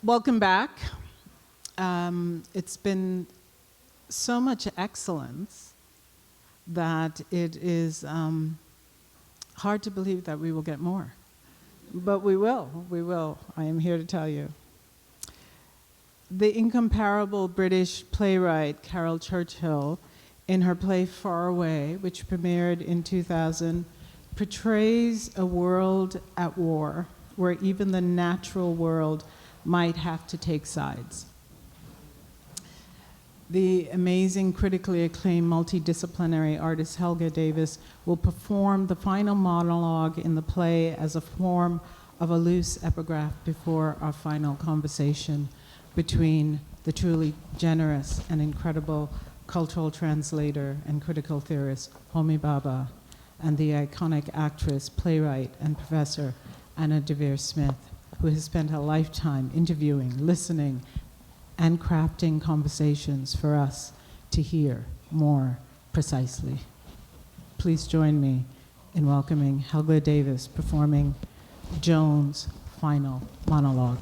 Welcome back. It's been so much excellence that it is hard to believe that we will get more. But we will, I am here to tell you. The incomparable British playwright Carol Churchill, in her play Far Away, which premiered in 2000, portrays a world at war where even the natural world might have to take sides. The amazing, critically acclaimed, multidisciplinary artist Helga Davis will perform the final monologue in the play as a form of a loose epigraph before our final conversation between the truly generous and incredible cultural translator and critical theorist Homi Bhabha and the iconic actress, playwright, and professor Anna Deavere Smith, who has spent a lifetime interviewing, listening, and crafting conversations for us to hear more precisely. Please join me in welcoming Helga Davis performing Joan's final monologue.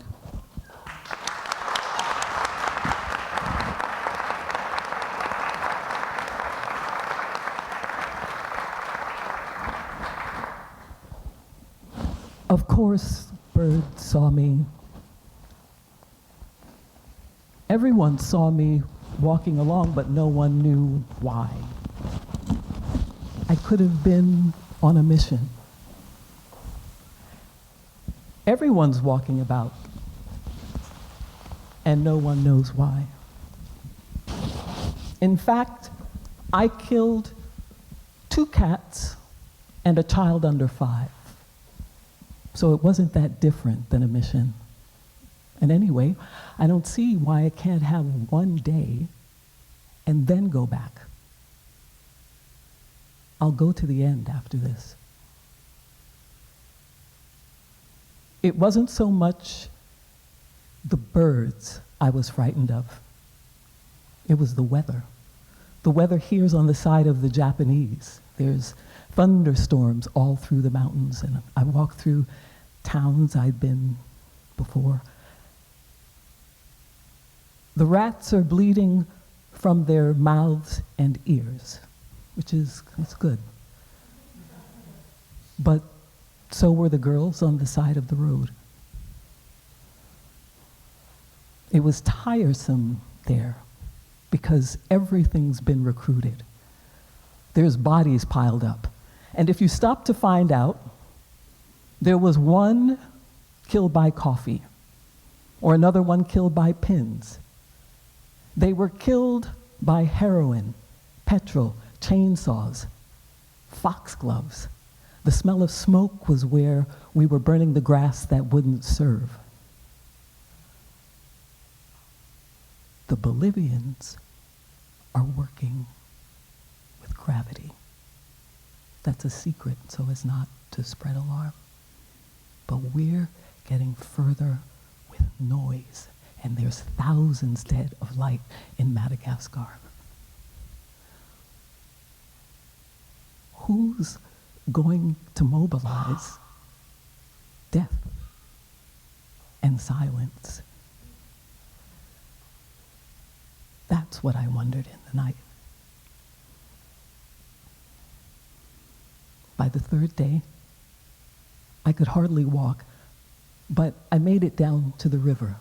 Of course, birds saw me. Everyone saw me walking along, but no one knew why. I could have been on a mission. Everyone's walking about, and no one knows why. In fact, I killed 2 cats and a child under 5. So it wasn't that different than a mission. And anyway, I don't see why I can't have one day and then go back. I'll go to the end after this. It wasn't so much the birds I was frightened of. It was the weather. The weather here's on the side of the Japanese. There's thunderstorms all through the mountains, and I walk through towns I'd been before. The rats are bleeding from their mouths and ears, which is it's good. But so were the girls on the side of the road. It was tiresome there because everything's been recruited. There's bodies piled up. And if you stop to find out, there was one killed by coffee, or another one killed by pins. They were killed by heroin, petrol, chainsaws, foxgloves. The smell of smoke was where we were burning the grass that wouldn't serve. The Bolivians are working with gravity. That's a secret, so as not to spread alarm. But we're getting further with noise, and there's thousands dead of light in Madagascar. Who's going to mobilize death and silence? That's what I wondered in the night. By the 3rd day, I could hardly walk, but I made it down to the river.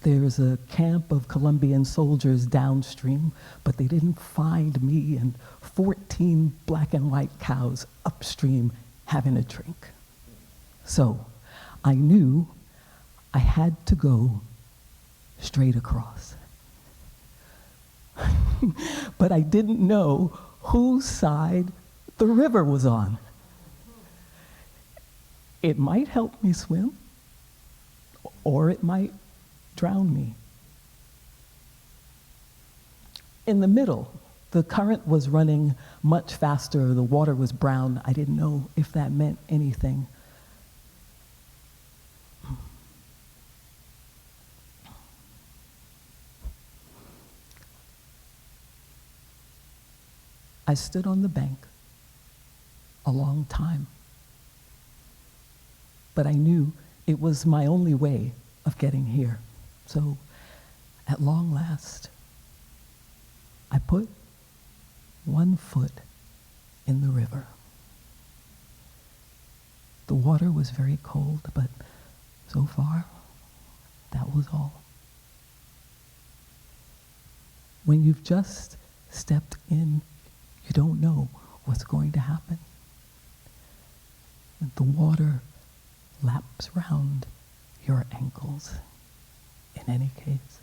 There's a camp of Colombian soldiers downstream, but they didn't find me and 14 black and white cows upstream having a drink. So I knew I had to go straight across. But I didn't know whose side the river was on. It might help me swim, or it might drown me. In the middle, the current was running much faster, the water was brown. I didn't know if that meant anything. I stood on the bank a long time, but I knew it was my only way of getting here. So at long last, I put one foot in the river. The water was very cold, but so far, that was all. When you've just stepped in, you don't know what's going to happen. And the water laps round your ankles in any case.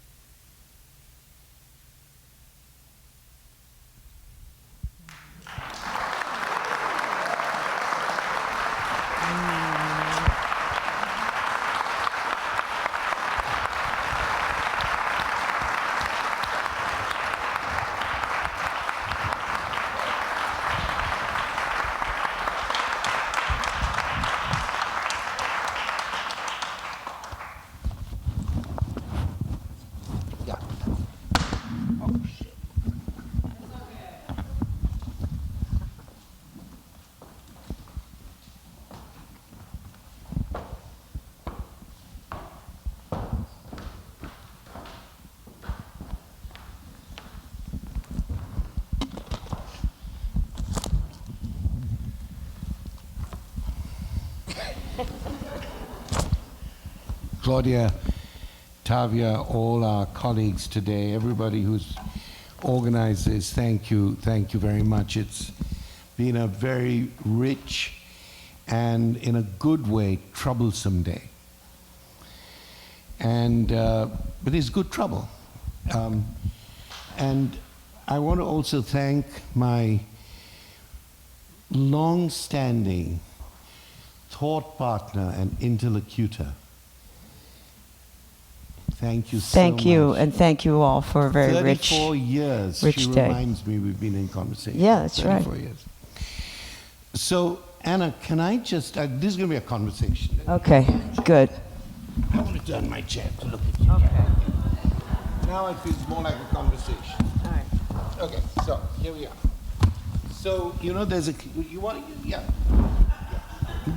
Claudia, Tavia, all our colleagues today, everybody who's organized this, thank you very much. It's been a very rich and, in a good way, troublesome day. And, but it's good trouble. And I want to also thank my long-standing thought partner and interlocutor. Thank you so much. Thank you, and thank you all for a very 34 years, rich she day. reminds me we've been in conversation. Yeah, that's 34 right. years. So, Anna, can I just, this is going to be a conversation. Okay, good. I want to turn my chair to look at you. Okay. Now it feels more like a conversation. All right. Okay, so here we are. So, you know, there's a, you want, yeah.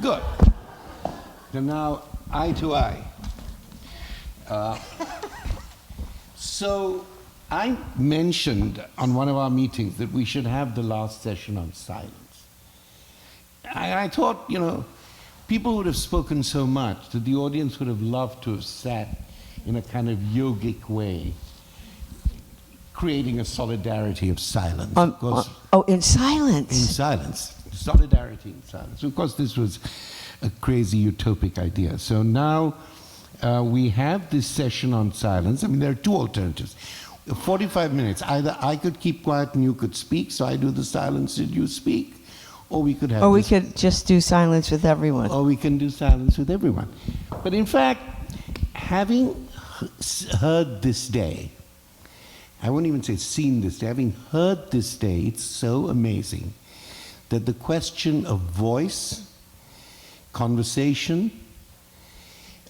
Good. So now, eye to eye. So I mentioned on one of our meetings that we should have the last session on silence. I thought, you know, people would have spoken so much that the audience would have loved to have sat in a kind of yogic way, creating a solidarity of silence. Of course, In silence? in silence. Solidarity in silence. Of course, this was a crazy utopic idea. So now we have this session on silence. I mean, there are two alternatives. 45 minutes. Either I could keep quiet and you could speak, so I do the silence and you speak, or we could have Or we this, could just do silence with everyone. or we can do silence with everyone. But in fact, having heard this day, I won't even say seen this day, having heard this day, it's so amazing that the question of voice, conversation,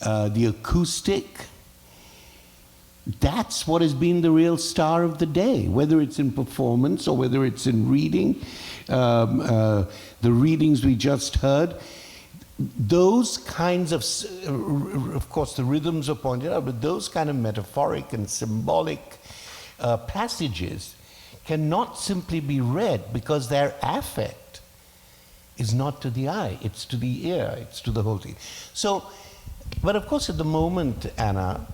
the acoustic, that's what has been the real star of the day, whether it's in performance or whether it's in reading, the readings we just heard. Those kinds of course the rhythms are pointed out, but those kind of metaphoric and symbolic passages cannot simply be read because their affect is not to the eye, it's to the ear, it's to the whole thing. So, but of course at the moment, Anna,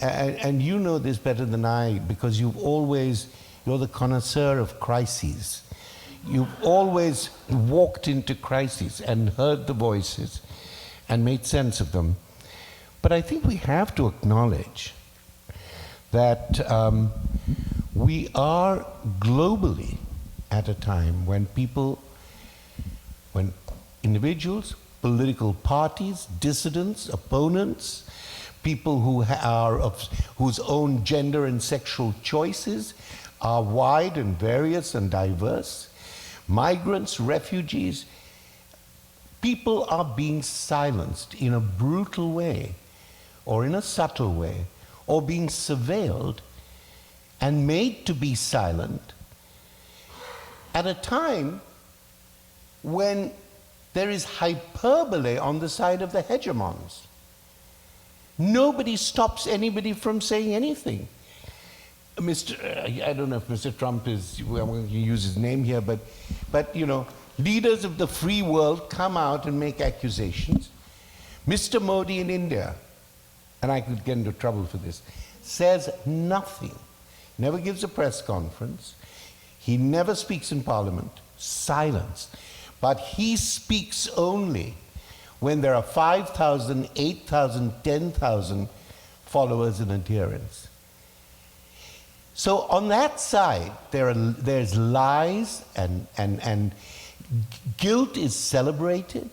and you know this better than I because you're the connoisseur of crises. You've always walked into crises and heard the voices and made sense of them. But I think we have to acknowledge that we are globally at a time when individuals, political parties, dissidents, opponents, people whose own gender and sexual choices are wide and various and diverse, migrants, refugees, people are being silenced in a brutal way or in a subtle way or being surveilled and made to be silent at a time when there is hyperbole on the side of the hegemons. Nobody stops anybody from saying anything. I don't know if Mr. Trump is, I'm going to use his name here, but you know, leaders of the free world come out and make accusations. Mr. Modi in India, and I could get into trouble for this, says nothing, never gives a press conference, he never speaks in parliament, silence. But he speaks only when there are 5,000, 8,000, 10,000 followers and adherents. So on that side, there's lies and guilt is celebrated.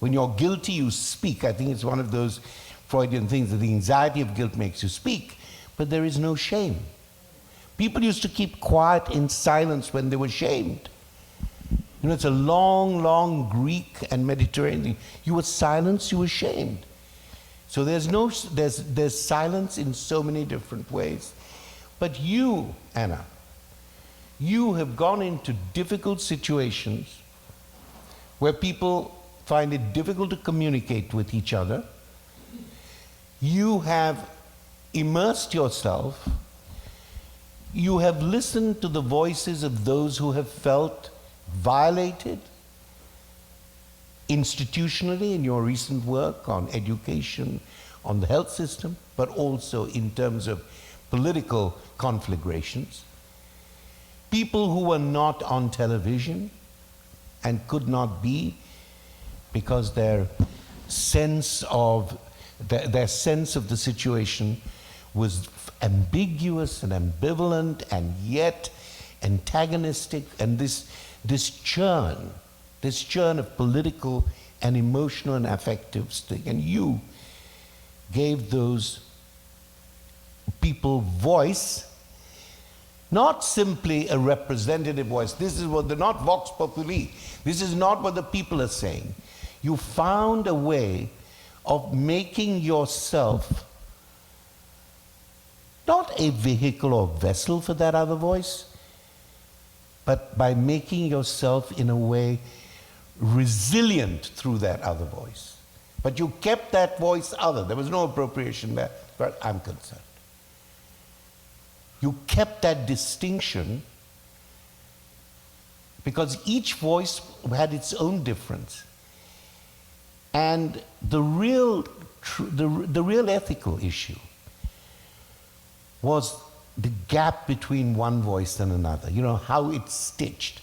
When you're guilty, you speak. I think it's one of those Freudian things that the anxiety of guilt makes you speak, but there is no shame. People used to keep quiet in silence when they were shamed. You know, it's a long, long Greek and Mediterranean thing. You were silenced, you were shamed. So there's silence in so many different ways. But you, Anna, you have gone into difficult situations where people find it difficult to communicate with each other. You have immersed yourself. You have listened to the voices of those who have felt violated institutionally in your recent work on education, on the health system, but also in terms of political conflagrations. People who were not on television and could not be because their sense of the situation was ambiguous and ambivalent and yet antagonistic, and this churn of political and emotional and affective thing. And you gave those people voice, not simply a representative voice. This is what they're not vox populi. This is not what the people are saying. You found a way of making yourself not a vehicle or vessel for that other voice, but by making yourself in a way resilient through that other voice. But you kept that voice other. There was no appropriation there, as far as I'm concerned. You kept that distinction because each voice had its own difference. And the real ethical issue was the gap between one voice and another. You know, how it's stitched.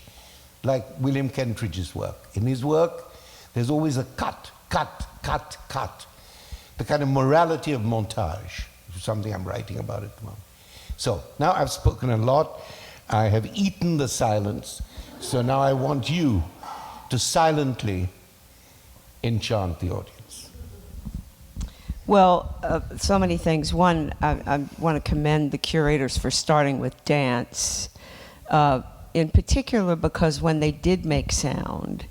Like William Kentridge's work. In his work, there's always a cut. The kind of morality of montage, which is something I'm writing about at the moment. So, now I've spoken a lot. I have eaten the silence. So now I want you to silently enchant the audience. Well, so many things. One, I want to commend the curators for starting with dance, in particular because when they did make sound,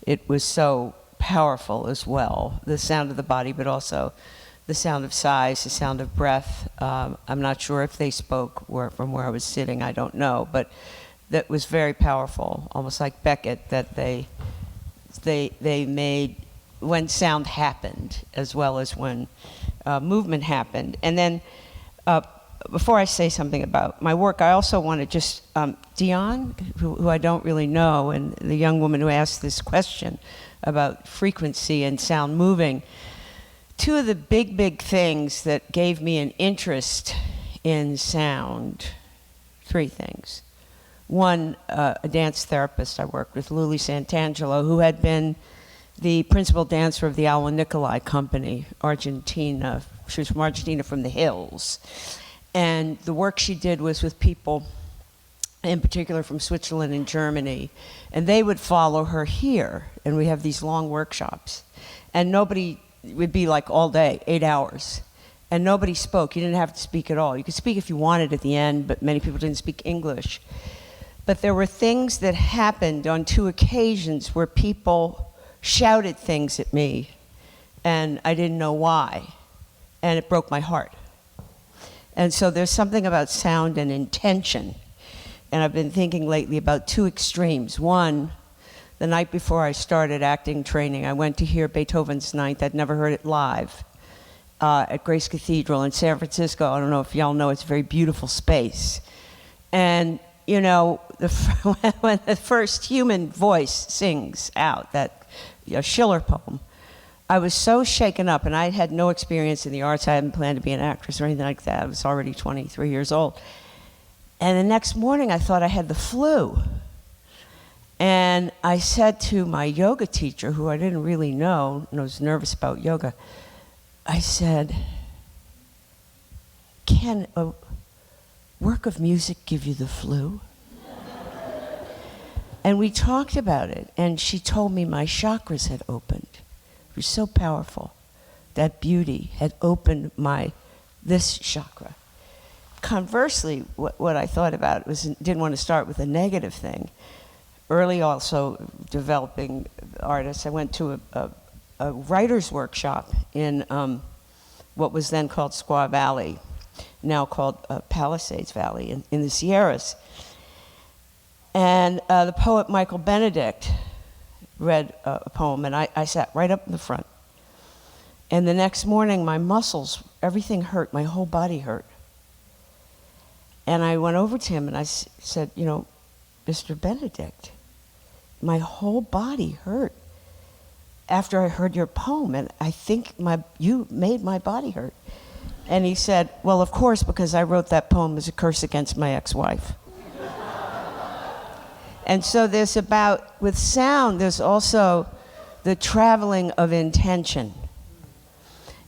it was so powerful as well. The sound of the body, but also the sound of sighs, the sound of breath. I'm not sure if they spoke from where I was sitting, I don't know, but that was very powerful, almost like Beckett, that they made when sound happened as well as when movement happened. And then before I say something about my work, I also want to just, Dion, who I don't really know, and the young woman who asked this question about frequency and sound moving, two of the big things that gave me an interest in sound, three things. One, a dance therapist I worked with, Luli Santangelo, who had been the principal dancer of the Alwa Nicolai Company, Argentina. She was from Argentina, from the hills. And the work she did was with people, in particular from Switzerland and Germany. And they would follow her here, and we have these long workshops. And nobody, it would be like all day, 8 hours. And nobody spoke. You didn't have to speak at all. You could speak if you wanted at the end, but many people didn't speak English. But there were things that happened on 2 occasions where people shouted things at me, and I didn't know why. And it broke my heart. And so there's something about sound and intention. And I've been thinking lately about 2 extremes. One, the night before I started acting training, I went to hear Beethoven's Ninth. I'd never heard it live. at Grace Cathedral in San Francisco. I don't know if y'all know, it's a very beautiful space. And, you know, when the first human voice sings out that Schiller poem, I was so shaken up, and I had no experience in the arts. I hadn't planned to be an actress or anything like that. I was already 23 years old. And the next morning, I thought I had the flu. And I said to my yoga teacher, who I didn't really know, and I was nervous about yoga, I said, can a work of music give you the flu? And we talked about it, and she told me my chakras had opened. It was so powerful. That beauty had opened this chakra. Conversely, what I thought about was, didn't want to start with a negative thing. Early also developing artists, I went to a writer's workshop in what was then called Squaw Valley, now called Palisades Valley in the Sierras. And the poet Michael Benedict read a poem, and I sat right up in the front. And the next morning, my muscles, everything hurt, my whole body hurt. And I went over to him and I said, you know, Mr. Benedict, my whole body hurt after I heard your poem, and I think you made my body hurt. And he said, well, of course, because I wrote that poem as a curse against my ex-wife. And so with sound, there's also the traveling of intention.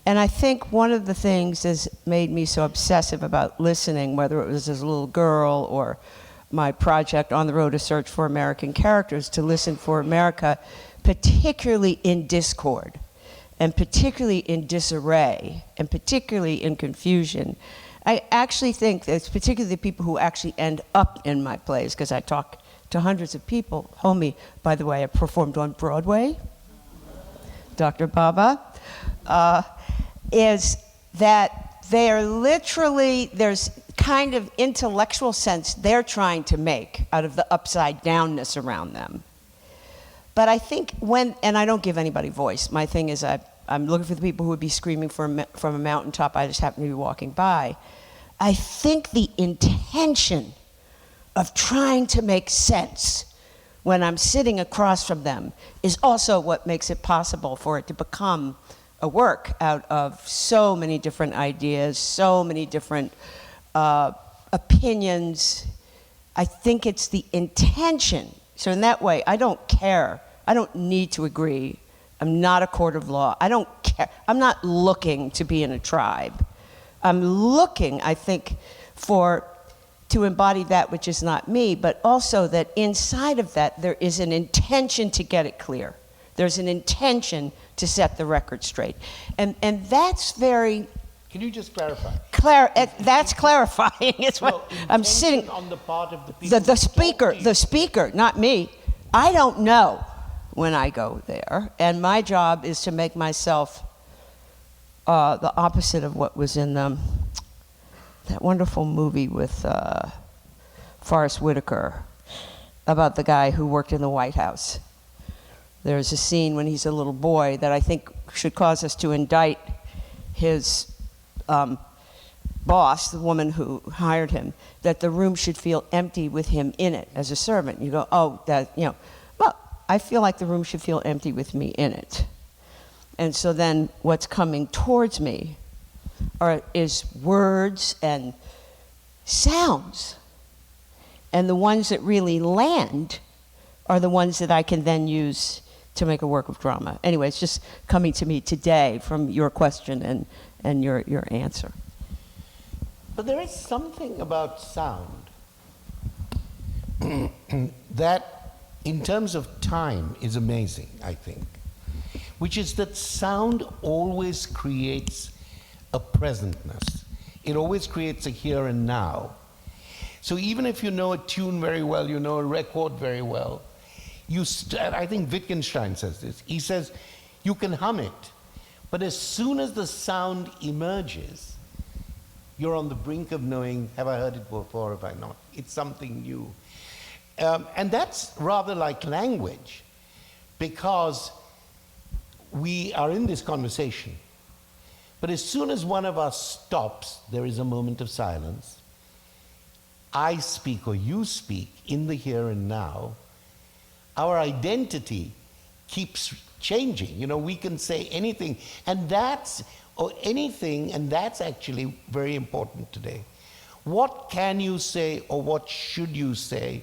And I think one of the things that's made me so obsessive about listening, whether it was as a little girl or my project On the Road to Search for American Characters, to listen for America, particularly in discord, and particularly in disarray, and particularly in confusion. I actually think that it's particularly the people who actually end up in my plays, because I talk to hundreds of people. Homi, by the way, I performed on Broadway. Dr. Bhabha. Is that they are literally, there's kind of intellectual sense they're trying to make out of the upside downness around them. But I think and I don't give anybody voice. My thing is I'm looking for the people who would be screaming from a mountaintop. I just happen to be walking by. I think the intention of trying to make sense when I'm sitting across from them is also what makes it possible for it to become a work out of so many different ideas, so many different opinions. I think it's the intention. So in that way, I don't care. I don't need to agree. I'm not a court of law. I don't care. I'm not looking to be in a tribe. I'm looking, I think, to embody that which is not me, but also that inside of that, there is an intention to get it clear. There's an intention to set the record straight. And that's very... Can you just clarify? That's clarifying. It's what I'm sitting... on the part of the people... The speaker, not me. I don't know when I go there, and my job is to make myself the opposite of what was in that wonderful movie with Forrest Whitaker about the guy who worked in the White House. There's a scene when he's a little boy that I think should cause us to indict his boss, the woman who hired him, that the room should feel empty with him in it as a servant. You go, well, I feel like the room should feel empty with me in it. And so then what's coming towards me is words and sounds. And the ones that really land are the ones that I can then use to make a work of drama. Anyway, it's just coming to me today from your question and your answer. But there is something about sound that, in terms of time, is amazing, I think, which is that sound always creates a presentness. It always creates a here and now. So even if you know a tune very well, you know a record very well, I think Wittgenstein says this. He says, you can hum it, but as soon as the sound emerges, you're on the brink of knowing, have I heard it before, have I not? It's something new. And that's rather like language, because we are in this conversation, But as soon as one of us stops, there is a moment of silence. I speak or you speak in the here and now. Our identity keeps changing. You know, we can say anything, and that's actually very important today. What can you say or what should you say?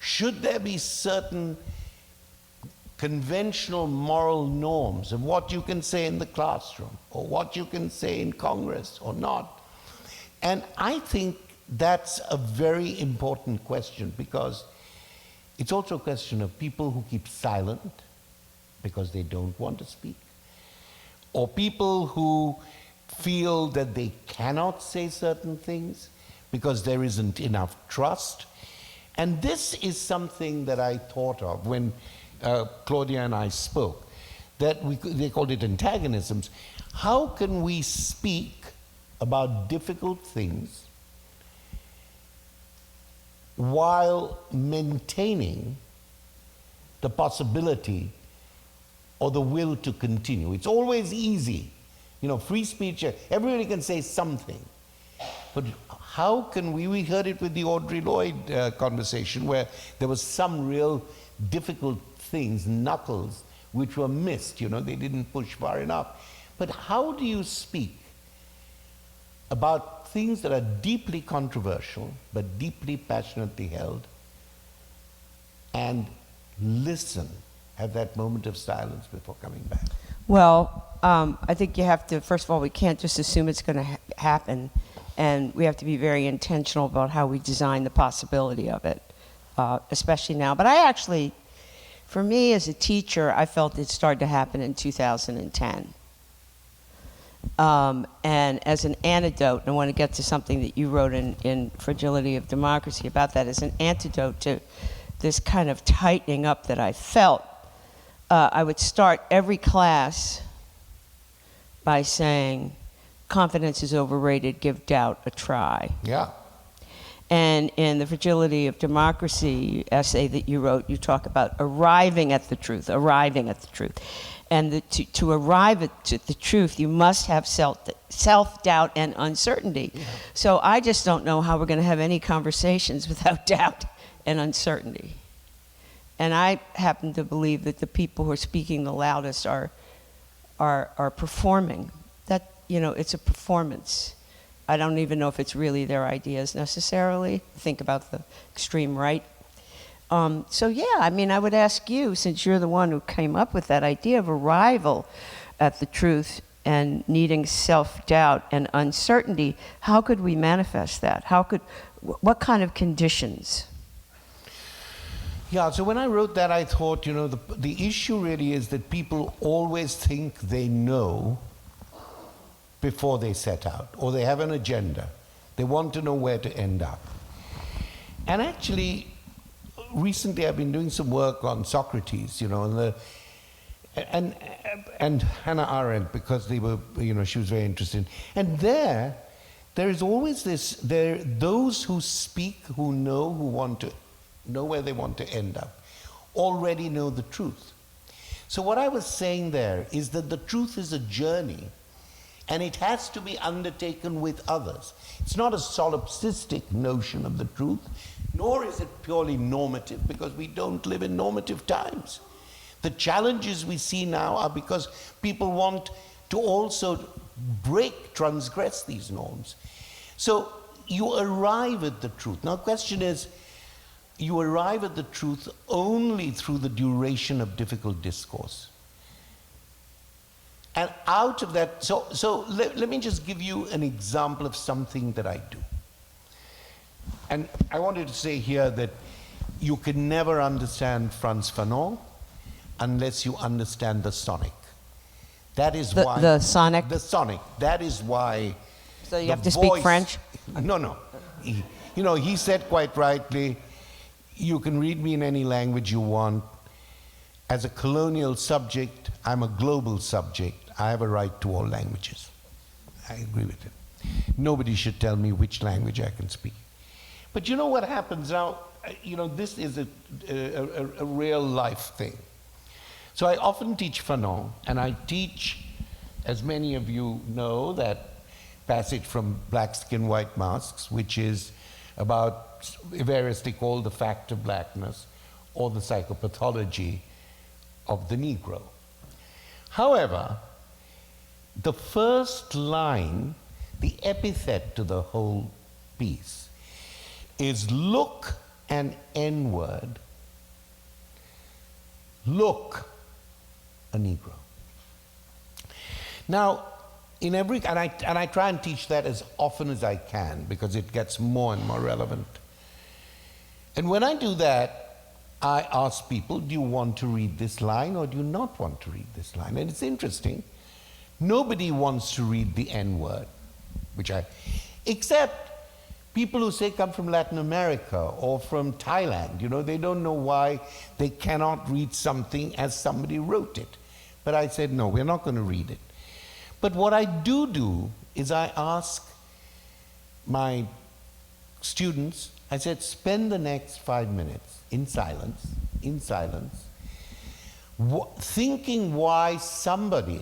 Should there be certain conventional moral norms of what you can say in the classroom or what you can say in Congress or not? And I think that's a very important question, because it's also a question of people who keep silent because they don't want to speak, or people who feel that they cannot say certain things because there isn't enough trust. And this is something that I thought of when Claudia and I spoke, that they called it antagonisms. How can we speak about difficult things while maintaining the possibility or the will to continue? It's always easy. You know, free speech, everybody can say something. But how can we heard it with the Audre Lorde conversation, where there was some real difficult things, knuckles, which were missed, you know, they didn't push far enough. But how do you speak about things that are deeply controversial, but deeply passionately held, and listen, have that moment of silence before coming back? Well, I think you have to, first of all, we can't just assume it's going to happen, and we have to be very intentional about how we design the possibility of it, especially now. But I actually, for me as a teacher, I felt it started to happen in 2010. And as an antidote, and I want to get to something that you wrote in Fragility of Democracy about that, as an antidote to this kind of tightening up that I felt, I would start every class by saying, confidence is overrated, give doubt a try. Yeah. And in the Fragility of Democracy essay that you wrote, you talk about arriving at the truth. And to arrive at the truth, you must have self-doubt and uncertainty. Yeah. So I just don't know how we're going to have any conversations without doubt and uncertainty. And I happen to believe that the people who are speaking the loudest are performing. That, you know, it's a performance. I don't even know if it's really their ideas necessarily. Think about the extreme right. So yeah, I mean, I would ask you, since you're the one who came up with that idea of arrival at the truth and needing self-doubt and uncertainty, how could we manifest that? What kind of conditions? Yeah, so when I wrote that, I thought, you know, the issue really is that people always think they know before they set out, or they have an agenda. They want to know where to end up. And actually, recently I've been doing some work on Socrates, you know, and Hannah Arendt, because they were, you know, she was very interested. And there is always those who speak, who want to know where they want to end up, already know the truth. So what I was saying there is that the truth is a journey, and it has to be undertaken with others. It's not a solipsistic notion of the truth, nor is it purely normative, because we don't live in normative times. The challenges we see now are because people want to also transgress these norms. So you arrive at the truth. Now the question is, you arrive at the truth only through the duration of difficult discourse. And out of that, so let me just give you an example of something that I do. And I wanted to say here that you can never understand Frantz Fanon unless you understand the sonic. That is why... The sonic? The sonic. That is why... So you have to speak French? No. You know, he said quite rightly, you can read me in any language you want. As a colonial subject, I'm a global subject. I have a right to all languages. I agree with him. Nobody should tell me which language I can speak. But you know what happens now? You know, this is a real life thing. So I often teach Fanon, and I teach as many of you know, that passage from Black Skin, White Masks, which is about variously called the fact of blackness or the psychopathology of the Negro. However, the first line, the epithet to the whole piece, is look an N-word, look a Negro. Now, in every, and I try and teach that as often as I can because it gets more and more relevant. And when I do that, I ask people, do you want to read this line or do you not want to read this line? And it's interesting. Nobody wants to read the N-word, except people who say come from Latin America or from Thailand. You know, they don't know why they cannot read something as somebody wrote it. But I said, no, we're not going to read it. But what I do is I ask my students, I said, spend the next 5 minutes in silence, thinking why somebody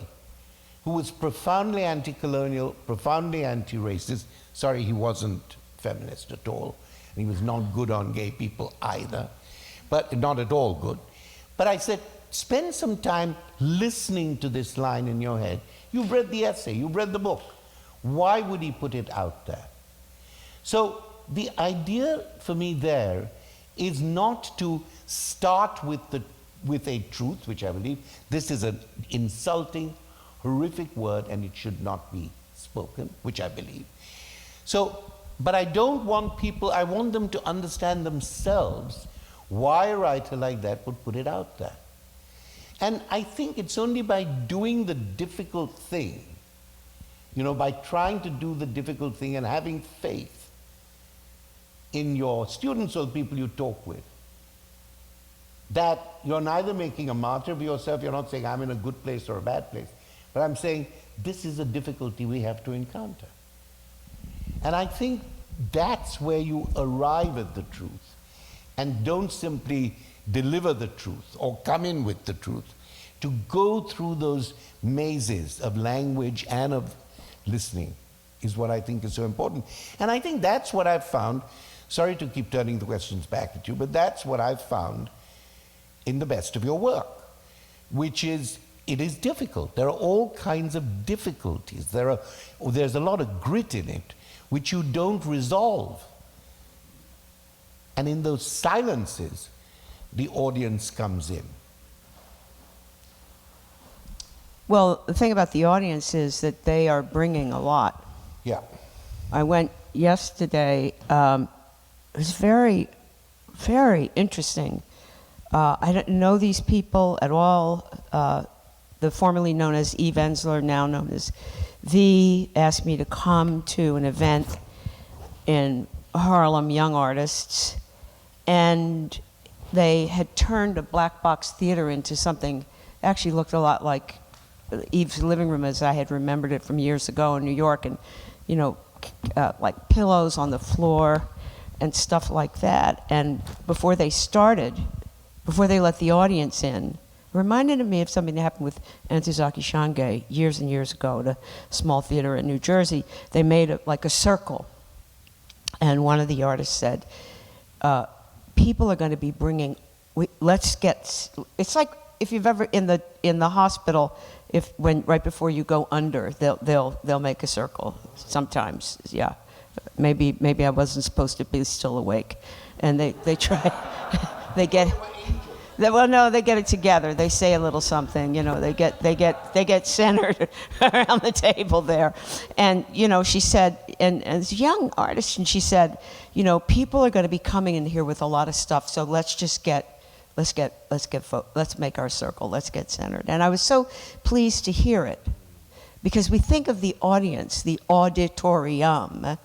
who was profoundly anti-colonial, profoundly anti-racist, sorry, he wasn't feminist at all, and he was not good on gay people either, but not at all good. But I said, spend some time listening to this line in your head. You've read the essay, you've read the book. Why would he put it out there? So the idea for me there is not to start with a truth, which I believe this is an insulting, horrific word and it should not be spoken, which I believe. So, but I don't want people, I want them to understand themselves why a writer like that would put it out there. And I think it's only by doing the difficult thing, you know, by trying to do the difficult thing and having faith in your students or the people you talk with, that you're neither making a martyr of yourself, you're not saying I'm in a good place or a bad place, but I'm saying this is a difficulty we have to encounter. And I think that's where you arrive at the truth and don't simply deliver the truth or come in with the truth. To go through those mazes of language and of listening is what I think is so important. And I think that's what I've found, sorry to keep turning the questions back at you, but that's what I've found in the best of your work, which is, it is difficult. There are all kinds of difficulties. There's a lot of grit in it, which you don't resolve. And in those silences, the audience comes in. Well, the thing about the audience is that they are bringing a lot. Yeah. I went yesterday. It was very, very interesting. I don't know these people at all. The formerly known as Eve Ensler, now known as V, asked me to come to an event in Harlem, Young Artists, and they had turned a black box theater into something actually looked a lot like Eve's living room as I had remembered it from years ago in New York, and you know, like pillows on the floor and stuff like that. And before they started, before they let the audience in, it reminded me of something that happened with Ntozake Shange years and years ago at a small theater in New Jersey. They made like a circle, and one of the artists said, people are going to be bringing, it's like if you've ever in the hospital, right before you go under, they'll make a circle sometimes. Yeah, maybe I wasn't supposed to be still awake, and they try, they get. Well, no, they get it together. They say a little something, you know. They get centered around the table there, and you know, she said, and as a young artist, and she said, you know, people are going to be coming in here with a lot of stuff, so let's make our circle. Let's get centered. And I was so pleased to hear it, because we think of the audience, the auditorium,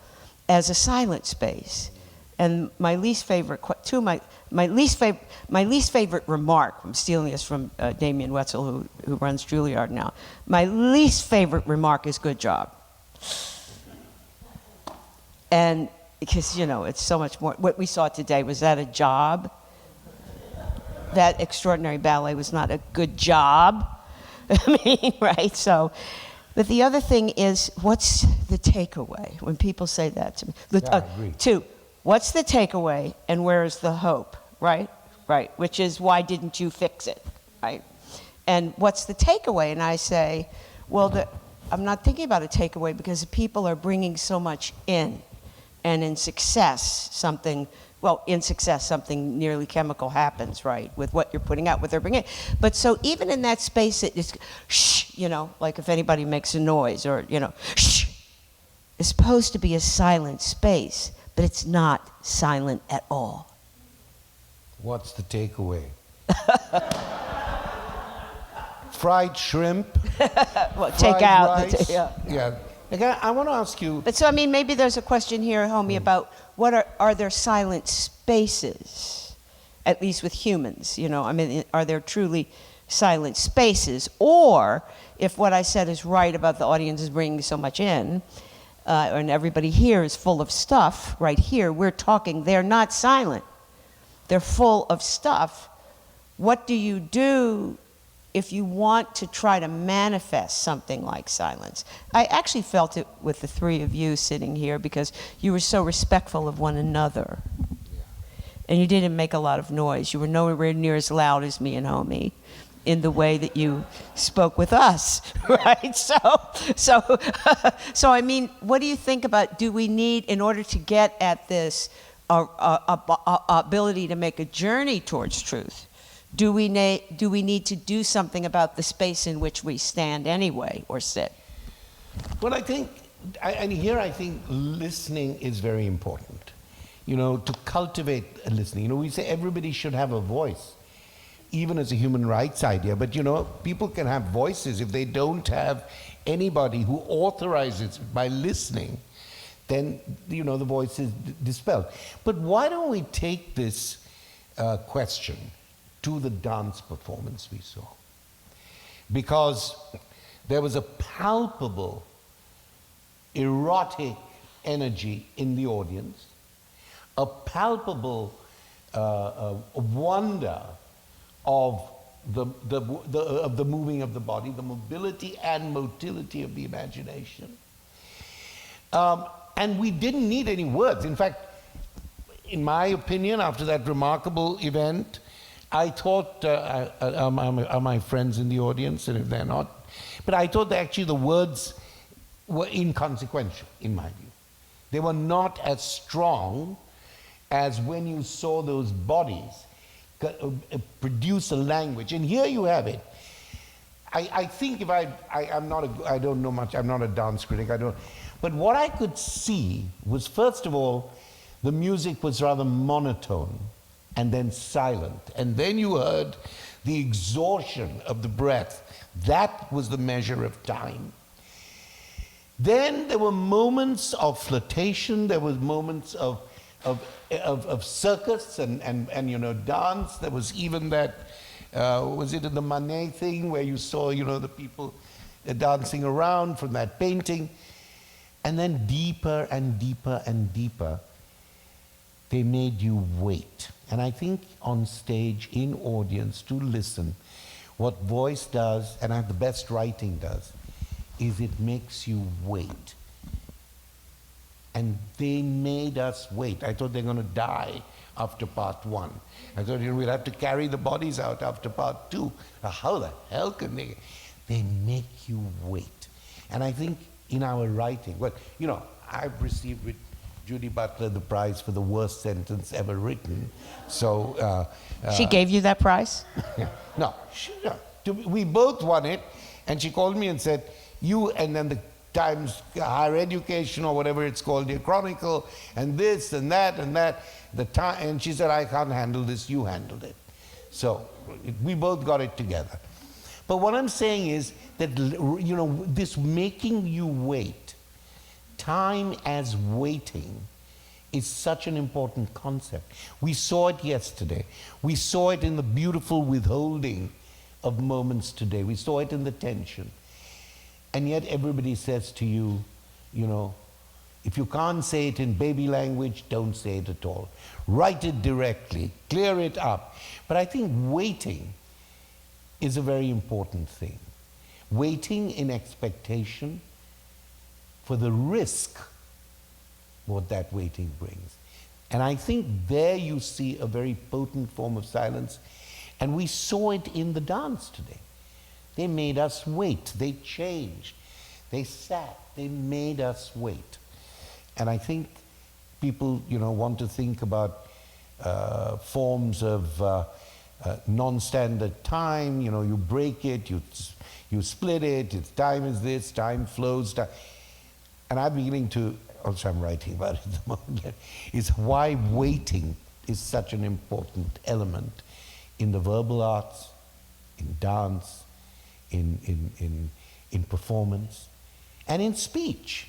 as a silent space. And my least favorite, my least favorite remark, I'm stealing this from Damien Wetzel, who runs Juilliard now. My least favorite remark is "good job," and because you know it's so much more. What we saw today, was that a job? That extraordinary ballet was not a good job. I mean, right? So, But the other thing is, what's the takeaway when people say that to me? Yeah, I agree. Two, what's the takeaway and where's the hope, right? Right, which is, why didn't you fix it, right? And what's the takeaway? And I say, well, I'm not thinking about a takeaway because people are bringing so much in. And in success, something nearly chemical happens, right? With what you're putting out, what they're bringing in. But so even in that space, it's shh, you know, like if anybody makes a noise or, you know, shh. It's supposed to be a silent space, but it's not silent at all. What's the takeaway? Fried shrimp. Well, take out rice. yeah. Again, I want to ask you. But so, I mean, maybe there's a question here, Homi, about what are there silent spaces, at least with humans, you know? I mean, are there truly silent spaces? Or, if what I said is right about the audience is bringing so much in, and everybody here is full of stuff, right here, we're talking, they're not silent. They're full of stuff. What do you do if you want to try to manifest something like silence? I actually felt it with the three of you sitting here because you were so respectful of one another. Yeah. And you didn't make a lot of noise. You were nowhere near as loud as me and Homi in the way that you spoke with us, right? So I mean, what do you think about, do we need, in order to get at this ability to make a journey towards truth, do we need to do something about the space in which we stand anyway, or sit? Well, I think, and here I think listening is very important. You know, to cultivate listening. You know, we say everybody should have a voice, even as a human rights idea, but you know, people can have voices if they don't have anybody who authorizes it by listening, then, you know, the voice is dispelled. But why don't we take this question to the dance performance we saw? Because there was a palpable erotic energy in the audience, a palpable wonder of the moving of the body, the mobility and motility of the imagination. And we didn't need any words. In fact, in my opinion, after that remarkable event, I thought, are my friends in the audience, and if they're not, but I thought that actually the words were inconsequential, in my view. They were not as strong as when you saw those bodies produce a language. And here you have it. I think if I don't know much, I'm not a dance critic, but what I could see was, first of all, the music was rather monotone and then silent. And then you heard the exhaustion of the breath. That was the measure of time. Then there were moments of flirtation, there was moments of circus and you know, dance. There was even that, was it in the Manet thing where you saw, you know, the people dancing around from that painting. And then deeper and deeper and deeper, they made you wait. And I think on stage, in audience, to listen, what voice does, and the best writing does, is it makes you wait. And they made us wait. I thought they're going to die after part one. I thought, you know, we'll have to carry the bodies out after part two. How the hell can they? They make you wait. And I think in our writing, well, you know, I've received with Judy Butler the prize for the worst sentence ever written. So she gave you that prize? No, we both won it, and she called me and said, you, and then the Times Higher Education or whatever it's called, the Chronicle, and this and that and that, and she said, I can't handle this, you handled it. So we both got it together. But what I'm saying is that, you know, this making you wait, time as waiting, is such an important concept. We saw it yesterday. We saw it in the beautiful withholding of moments today. We saw it in the tension. And yet everybody says to you, you know, if you can't say it in baby language, don't say it at all. Write it directly, clear it up. But I think waiting is a very important thing. waiting in expectation for the risk what that waiting brings. And I think there you see a very potent form of silence, and we saw it in the dance today. They made us wait, they changed, they sat, they made us wait. And I think people, want to think about forms of non-standard time. You break it, you split it. Its time is this, time flows. And I'm beginning to, also I'm writing about it at the moment, is why waiting is such an important element in the verbal arts, in dance, in performance, and in speech.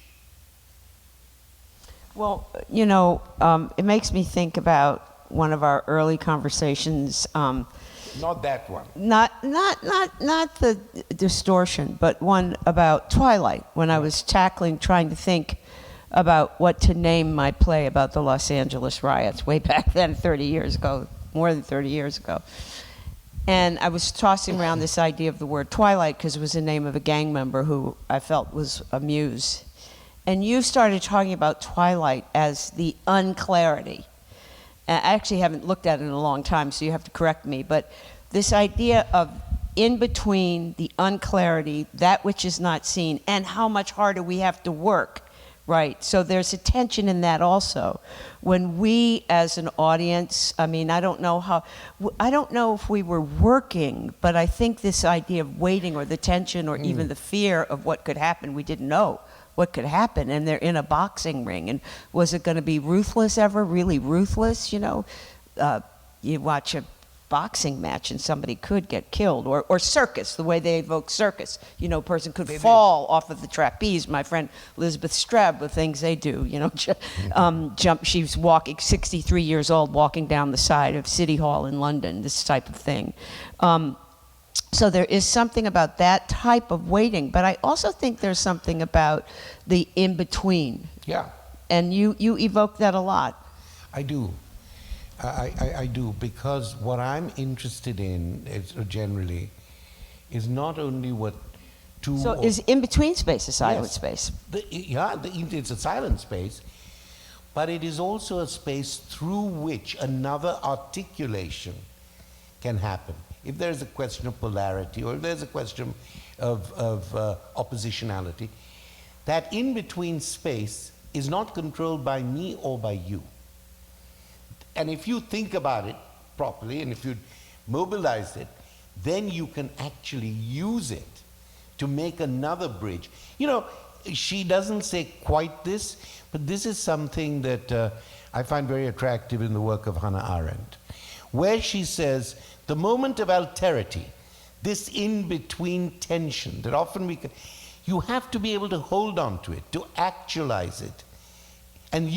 Well, it makes me think about one of our early conversations. Not that one. Not the distortion, but one about Twilight, when I was trying to think about what to name my play about the Los Angeles riots way back then, 30 years ago, more than 30 years ago. And I was tossing around this idea of the word Twilight because it was the name of a gang member who I felt was a muse. And you started talking about Twilight as the unclarity. I actually haven't looked at it in a long time, so you have to correct me, but this idea of in between the unclarity, that which is not seen, and how much harder we have to work, right? So there's a tension in that also. When we as an audience, I don't know if we were working, but I think this idea of waiting or the tension or even the fear of what could happen, we didn't know what could happen, and they're in a boxing ring, and was it going to be ruthless ever, really ruthless? You watch a boxing match and somebody could get killed, or circus, the way they evoke circus, a person could fall off of the trapeze. My friend Elizabeth Streb, the things they do, jump, she's walking, 63 years old, walking down the side of City Hall in London, this type of thing. So there is something about that type of waiting, but I also think there's something about the in-between. Yeah. And you evoke that a lot. I do. I do, because what I'm interested in generally is not only what two... So is in-between space a silent space? It's a silent space, but it is also a space through which another articulation can happen. If there's a question of polarity, or if there's a question of oppositionality, that in-between space is not controlled by me or by you. And if you think about it properly, and if you mobilize it, then you can actually use it to make another bridge. She doesn't say quite this, but this is something that I find very attractive in the work of Hannah Arendt, where she says, the moment of alterity, this in-between tension that often you have to be able to hold on to it, to actualize it. And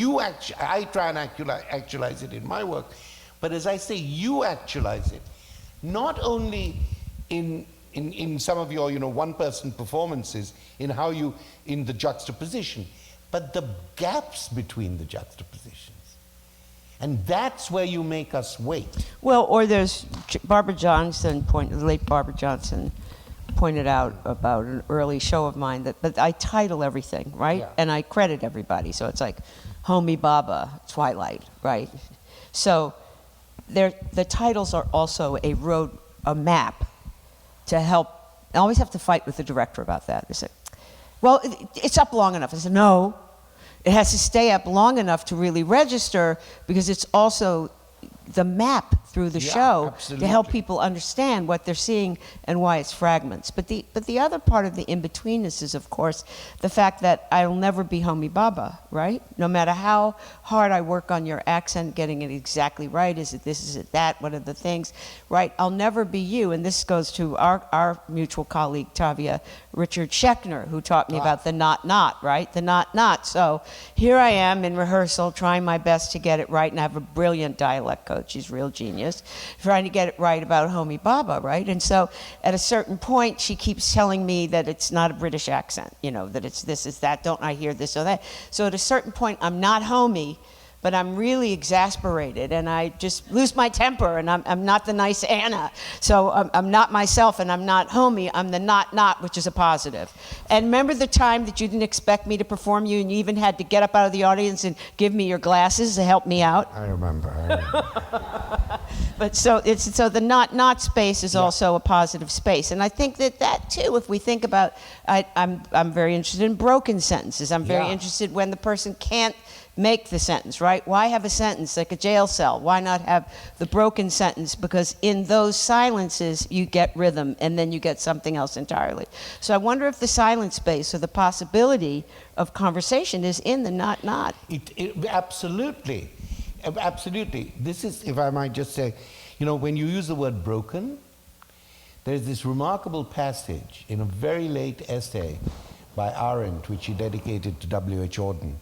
I try and actualize it in my work, but as I say, you actualize it, not only in some of your one-person performances, in the juxtaposition, but the gaps between the juxtapositions. And that's where you make us wait. Well, or there's Barbara Johnson, the late Barbara Johnson, pointed out about an early show of mine that I title everything, right? Yeah. And I credit everybody. So it's like Homi, Bhabha, Twilight, right? So the titles are also a map to help. I always have to fight with the director about that. They say, well, it's up long enough. I said, no. It has to stay up long enough to really register, because it's also the map through the show absolutely. To help people understand what they're seeing and why it's fragments. But the other part of the in-betweenness is, of course, the fact that I'll never be Homi Bhabha, right? No matter how hard I work on your accent, getting it exactly right, is it this, is it that, what are the things, right? I'll never be you, and this goes to our mutual colleague, Tavia Richard Schechner, who taught me about the not, right? The not. So here I am in rehearsal, trying my best to get it right, and I have a brilliant dialect coach. She's a real genius, trying to get it right about Homi Bhabha, right? And so at a certain point, she keeps telling me that it's not a British accent, that it's this, is that, don't I hear this or that? So at a certain point, I'm not Homi, but I'm really exasperated and I just lose my temper and I'm not the nice Anna. So I'm not myself and I'm not Homi, I'm the not, which is a positive. And remember the time that you didn't expect me to perform you and you even had to get up out of the audience and give me your glasses to help me out? I remember. But so the not space is also a positive space. And I think that too, if we think about, I'm very interested in broken sentences. I'm very interested when the person can't make the sentence, right? Why have a sentence like a jail cell? Why not have the broken sentence? Because in those silences, you get rhythm, and then you get something else entirely. So I wonder if the silent space or the possibility of conversation is in the not. Absolutely. Absolutely. This is, if I might just say, when you use the word broken, there's this remarkable passage in a very late essay by Arendt, which she dedicated to W.H. Auden,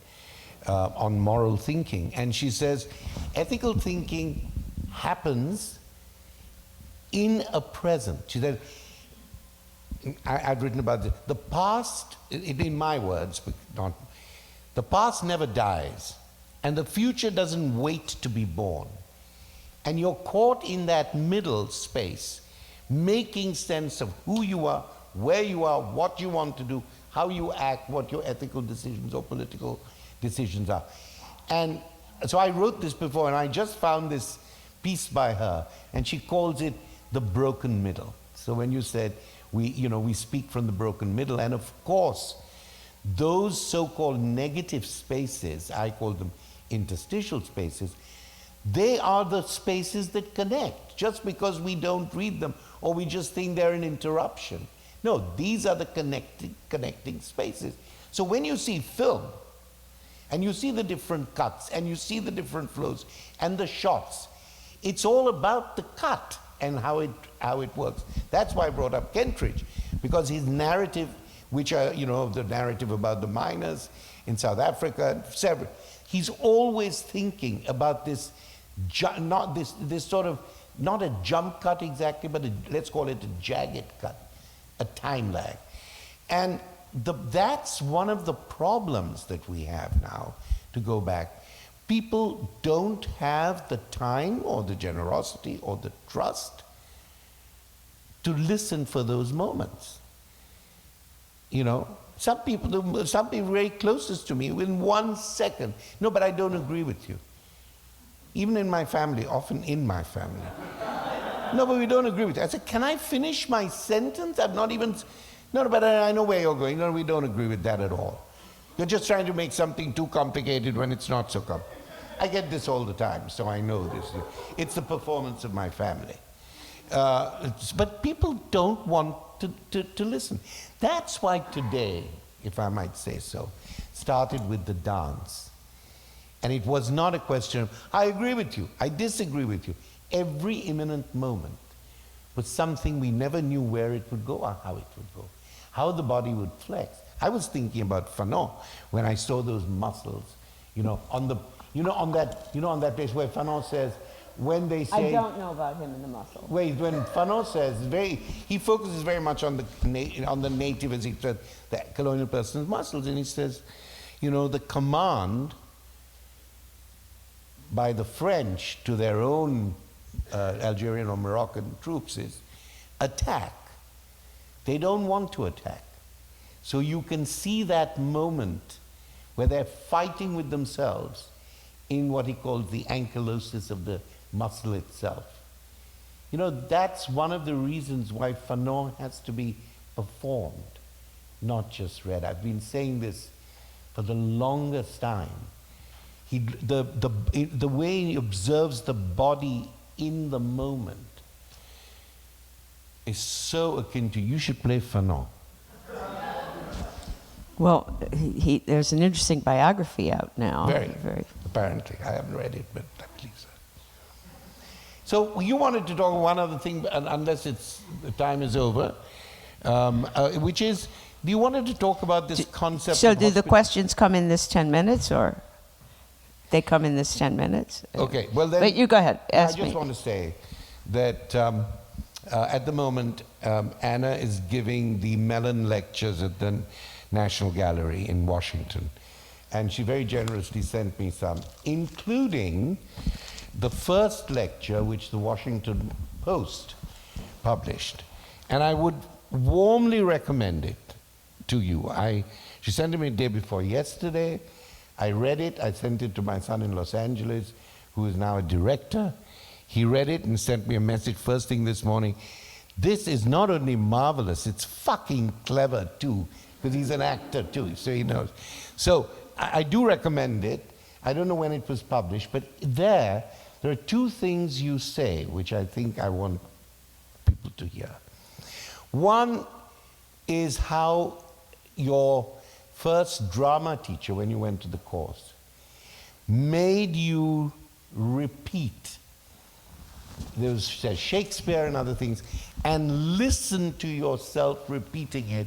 on moral thinking. And she says, ethical thinking happens in a present. She said, I've written about this, the past, in my words, but not, the past never dies, and the future doesn't wait to be born. And you're caught in that middle space, making sense of who you are, where you are, what you want to do, how you act, what your ethical decisions or political decisions are. And so I wrote this before, and I just found this piece by her, and she calls it the broken middle. So when you said we speak from the broken middle, and of course, those so-called negative spaces, I call them interstitial spaces, they are the spaces that connect, just because we don't read them or we just think they're an interruption. No, these are the connecting spaces. So when you see film, and you see the different cuts, and you see the different flows, and the shots, it's all about the cut and how it works. That's why I brought up Kentridge, because his narrative, which are, the narrative about the miners in South Africa, he's always thinking about this, not a jump cut exactly, but let's call it a jagged cut, a time lag. And that's one of the problems that we have now, to go back. People don't have the time or the generosity or the trust to listen for those moments. Some people very closest to me, within 1 second, no, but I don't agree with you. Even in my family, often in my family. No, but we don't agree with you. I said, can I finish my sentence? I've not even... No, but I know where you're going. No, we don't agree with that at all. You're just trying to make something too complicated when it's not so complicated. I get this all the time, so I know this. It's the performance of my family. But people don't want to listen. That's why today, if I might say so, started with the dance. And it was not a question of, I agree with you, I disagree with you. Every imminent moment was something we never knew where it would go or how it would go, how the body would flex. I was thinking about Fanon when I saw those muscles, on that place where Fanon says, when they say... I don't know about him and the muscle. Wait, when Fanon says, he focuses very much on the native, as he said, the colonial person's muscles, and he says, the command by the French to their own Algerian or Moroccan troops is attack. They don't want to attack. So you can see that moment where they're fighting with themselves in what he calls the ankylosis of the muscle itself. That's one of the reasons why Fanon has to be performed, not just read. I've been saying this for the longest time. The way he observes the body in the moment is so akin to, you should play Fanon. Well, there's an interesting biography out now. Very. Apparently. I haven't read it, but please. So you wanted to talk one other thing, unless the time is over, which is, you wanted to talk about this concept. So do the questions come in this 10 minutes, or they come in this 10 minutes? Okay, well then... But you go ahead, ask me. I just want to say that at the moment, Anna is giving the Mellon Lectures at the National Gallery in Washington. and she very generously sent me some, including the first lecture which the Washington Post published. And I would warmly recommend it to you. She sent it me the day before yesterday. I read it. I sent it to my son in Los Angeles, who is now a director. He read it and sent me a message first thing this morning. This is not only marvelous, it's fucking clever too, because he's an actor too, so he knows. So I do recommend it. I don't know when it was published, but there are two things you say which I think I want people to hear. One is how your first drama teacher, when you went to the course, made you repeat. There was Shakespeare and other things, and listen to yourself repeating it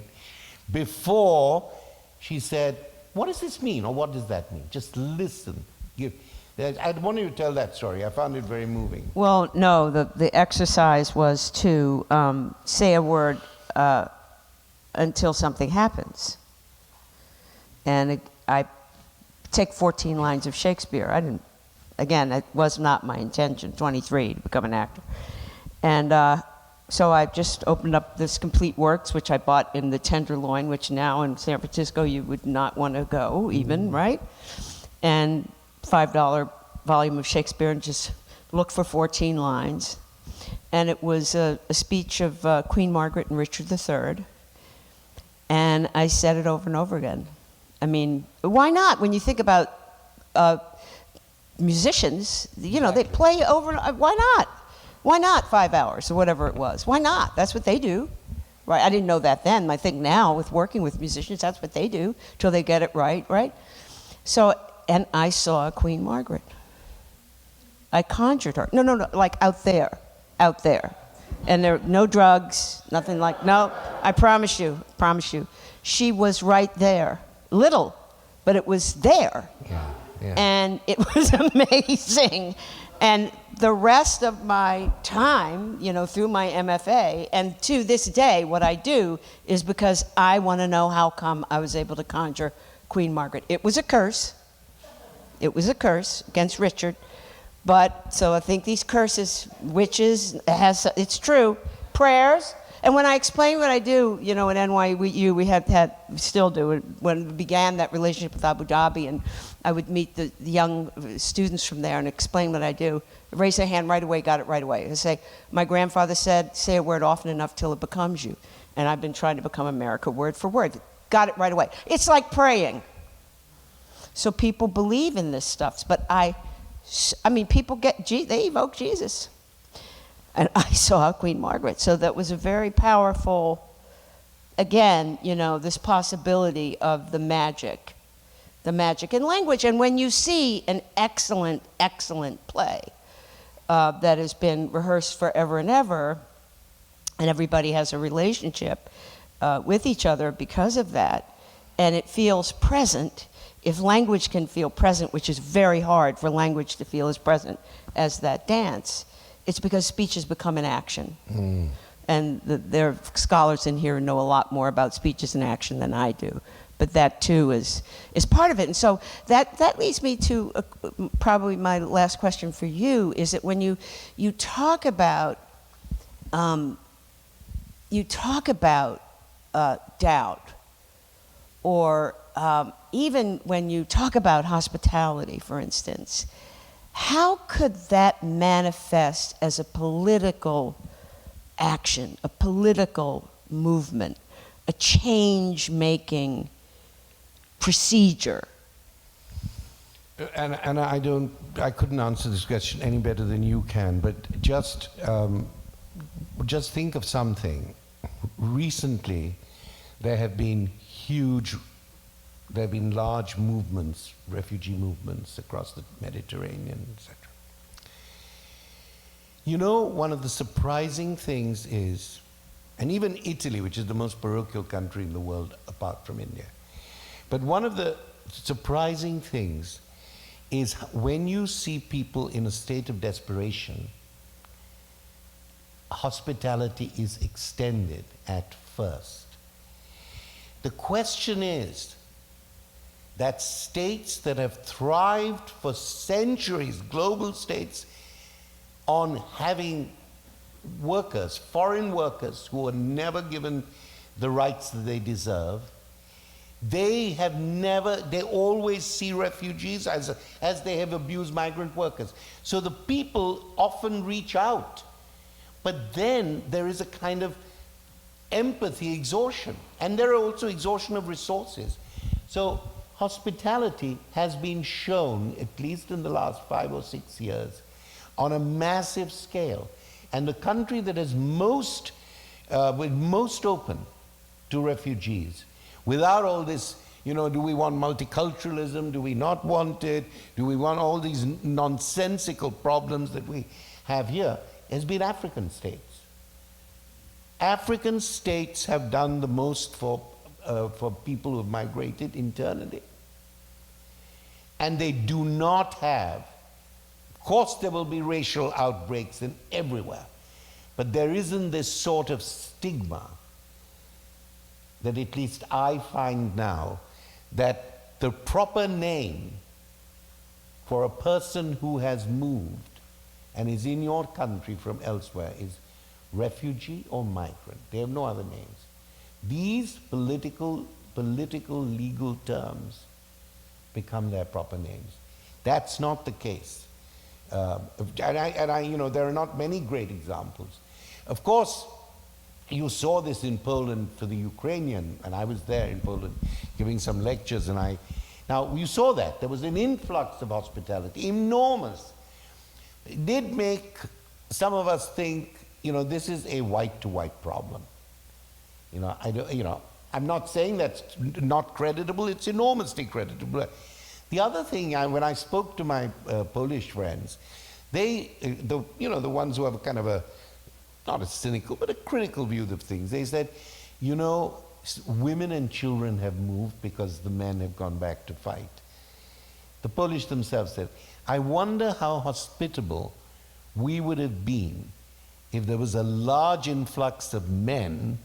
before she said, what does this mean, or what does that mean? Just listen. I want you to tell that story. I found it very moving. Well, no, the exercise was to say a word until something happens. And I take 14 lines of Shakespeare. I didn't, again, it was not my intention, 23, to become an actor. And so I just opened up this Complete Works, which I bought in the Tenderloin, which now in San Francisco you would not want to go even, right? And $5 volume of Shakespeare, and just look for 14 lines. And it was a speech of Queen Margaret and Richard III. And I said it over and over again. I mean, why not? When you think about musicians, you know, they play over and why not? Why not 5 hours or whatever it was? Why not? That's what they do. Right? I didn't know that then. I think now with working with musicians, that's what they do till they get it right, right? So, and I saw Queen Margaret. I conjured her. No, like out there. And there no drugs, nothing like, no, I promise you. She was right there. Little, but it was there. Yeah. And it was amazing. And the rest of my time, you know, through my MFA, and to this day, what I do is because I want to know how come I was able to conjure Queen Margaret. It was a curse. It was a curse against Richard. But, so I think these curses, witches, it's true, prayers. And when I explain what I do, you know, at NYU, we still do it. When we began that relationship with Abu Dhabi, and I would meet the young students from there and explain what I do, raise their hand right away, got it right away. I say, my grandfather said, say a word often enough till it becomes you. And I've been trying to become America word for word. Got it right away. It's like praying. So people believe in this stuff, but I mean, people they evoke Jesus. And I saw Queen Margaret. So that was a very powerful, again, you know, this possibility of the magic in language. And when you see an excellent, excellent play that has been rehearsed forever and ever, and everybody has a relationship with each other because of that, and it feels present, if language can feel present, which is very hard for language to feel as present as that dance, it's because speech has become an action. And there are scholars in here who know a lot more about speech as an action than I do. But that too is part of it. And so that leads me to probably my last question for you, is that when you talk about doubt, or even when you talk about hospitality, for instance, how could that manifest as a political action, a political movement, a change-making procedure? And I couldn't answer this question any better than you can, but just think of something. Recently, there have been large movements, refugee movements across the Mediterranean, etc. You know, one of the surprising things is, and even Italy, which is the most parochial country in the world apart from India, but one of the surprising things is when you see people in a state of desperation, hospitality is extended at first. The question is, that states that have thrived for centuries, global states, on having workers, foreign workers, who are never given the rights that they deserve, they always see refugees as they have abused migrant workers. So the people often reach out. But then there is a kind of empathy exhaustion. And there are also exhaustion of resources. So hospitality has been shown, at least in the last 5 or 6 years, on a massive scale. And the country that is most open to refugees, without all this, do we want multiculturalism? Do we not want it? Do we want all these nonsensical problems that we have here? Has been African states. African states have done the most for people who have migrated internally. And they do not have, of course there will be racial outbreaks everywhere, but there isn't this sort of stigma that at least I find now, that the proper name for a person who has moved and is in your country from elsewhere is refugee or migrant. They have no other names. These political legal terms become their proper names. That's not the case. There are not many great examples. Of course, you saw this in Poland for the Ukrainian, and I was there in Poland giving some lectures, now you saw that. There was an influx of hospitality, enormous. It did make some of us think, this is a white-to-white problem. I'm not saying that's not creditable, it's enormously creditable. The other thing, when I spoke to my Polish friends, the ones who have kind of not a cynical, but a critical view of things, they said, women and children have moved because the men have gone back to fight. The Polish themselves said, I wonder how hospitable we would have been if there was a large influx of men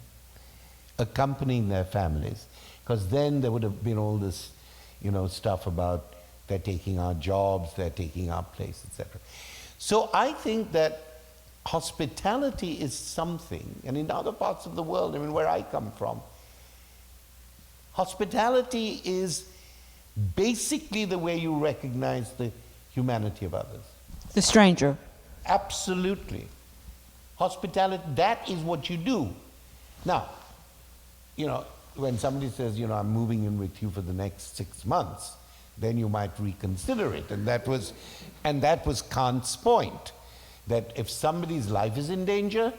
accompanying their families, because then there would have been all this, stuff about they're taking our jobs, they're taking our place, etc. So I think that hospitality is something, and in other parts of the world, where I come from, hospitality is basically the way you recognize the humanity of others. The stranger. Absolutely. Hospitality, that is what you do. Now, when somebody says, I'm moving in with you for the next 6 months, then you might reconsider it. And that was Kant's point, that if somebody's life is in danger,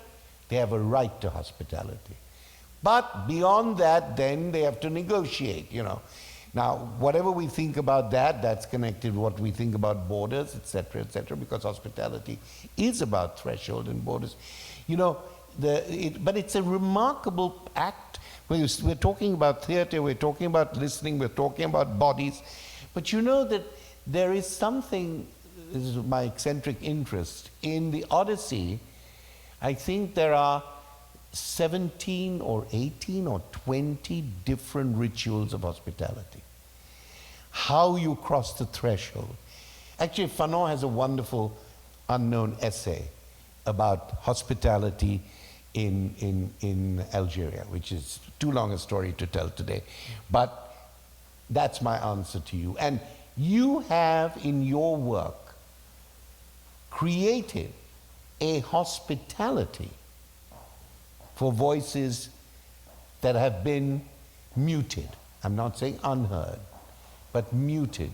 they have a right to hospitality. But beyond that, then they have to negotiate, Now, whatever we think about that, that's connected to what we think about borders, etc., because hospitality is about threshold and borders. But it's a remarkable act. We're talking about theater, we're talking about listening, we're talking about bodies. But that there is something, this is my eccentric interest, in the Odyssey, I think there are 17 or 18 or 20 different rituals of hospitality. How you cross the threshold. Actually, Fanon has a wonderful unknown essay about hospitality in Algeria, which is too long a story to tell today. But that's my answer to you. And you have in your work created a hospitality for voices that have been muted. I'm not saying unheard, but muted,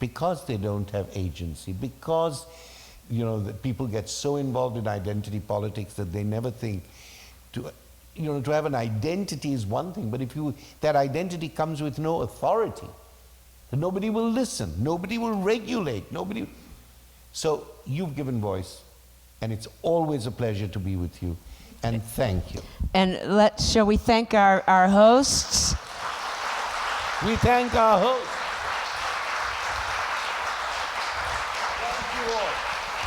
because they don't have agency, because that people get so involved in identity politics that they never think to have an identity is one thing, but if that identity comes with no authority, then nobody will listen, nobody will regulate, So you've given voice, and it's always a pleasure to be with you, and thank you. And shall we thank our hosts? We thank our hosts. Thank you all.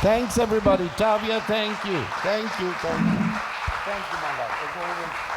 Thanks everybody. Tavia, thank you. Thank you, my love.